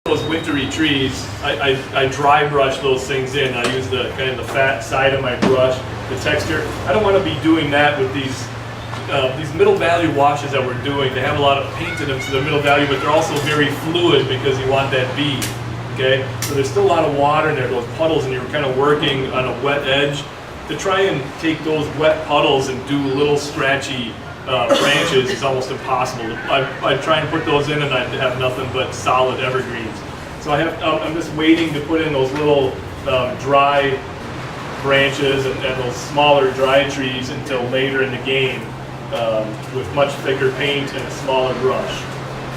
Those wintry trees, I dry brush those things in. I use the kind of the fat side of my brush, the texture. I don't want to be doing that with these middle value washes that we're doing. They have a lot of paint in them, so they're middle value, but they're also very fluid because you want that bead. Okay, so there's still a lot of water in there, those puddles, and you're kind of working on a wet edge. To try and take those wet puddles and do little scratchy branches is almost impossible. I try and put those in and I have nothing but solid evergreens. So I'm just waiting to put in those little dry branches and those smaller dry trees until later in the game with much thicker paint and a smaller brush.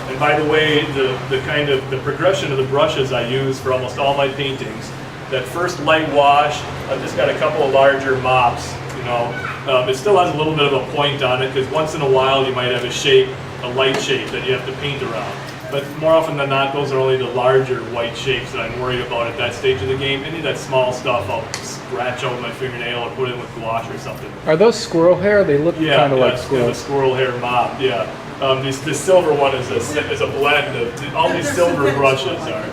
And by the way, the progression of the brushes I use for almost all my paintings, that first light wash, I've just got a couple of larger mops, you know. It still has a little bit of a point on it because once in a while you might have a light shape that you have to paint around. But more often than not, those are only the larger white shapes that I'm worried about at that stage of the game. Any of that small stuff, I'll scratch out with my fingernail or put it with gouache or something. Are those squirrel hair? They look kind of like squirrel. The squirrel hair mop, yeah. This silver one is a blend of, all these silver brushes are,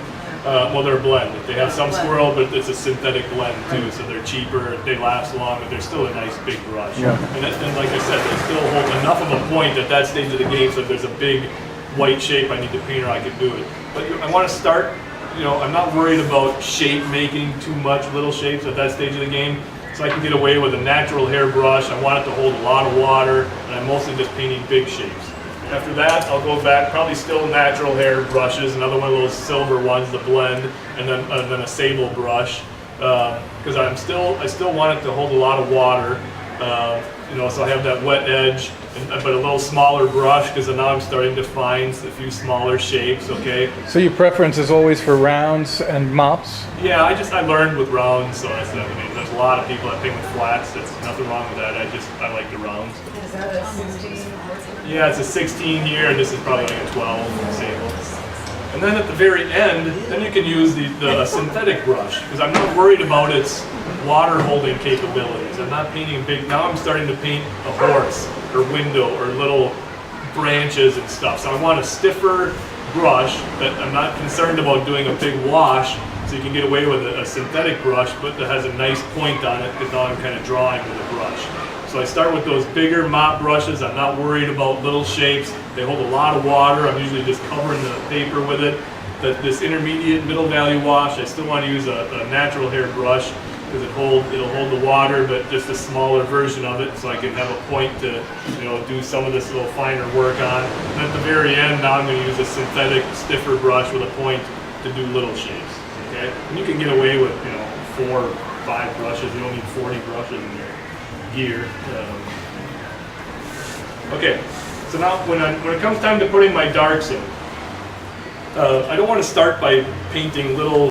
well, they're a blend. They have some squirrel, but it's a synthetic blend too, so they're cheaper, they last long, but they're still a nice big brush. Yeah. And like I said, they still hold enough of a point at that stage of the game, so if there's a big white shape I need to paint or I can do it. But I want to start, you know, I'm not worried about shape making too much little shapes at that stage of the game, so I can get away with a natural hair brush. I want it to hold a lot of water, and I'm mostly just painting big shapes. After that, I'll go back, probably still natural hair brushes, another one of those silver ones, the blend, and then a sable brush, because I still want it to hold a lot of water, you know, so I have that wet edge, but a little smaller brush, because now I'm starting to find a few smaller shapes, okay? So your preference is always for rounds and mops? Yeah, I learned with rounds, so I mean, there's a lot of people that paint with flats, there's nothing wrong with that, I like the rounds. Is that a 16? Yeah, it's a 16 here, and this is probably like a 12 sable. And then at the very end, then you can use the synthetic brush, because I'm not worried about its water holding capabilities. I'm not painting big, now I'm starting to paint a horse, or window, or little branches and stuff. So I want a stiffer brush that I'm not concerned about doing a big wash, so you can get away with a synthetic brush, but that has a nice point on it, because now I'm kind of drawing with a brush. So I start with those bigger mop brushes. I'm not worried about little shapes. They hold a lot of water. I'm usually just covering the paper with it. This intermediate middle value wash, I still want to use a natural hair brush because it'll hold the water, but just a smaller version of it, so I can have a point to, you know, do some of this little finer work on. And at the very end, now I'm going to use a synthetic, stiffer brush with a point to do little shapes. Okay, and you can get away with, you know, 4 or 5 brushes. You don't need 40 brushes in your gear. Okay, so now when it comes time to putting my darks in, I don't want to start by painting little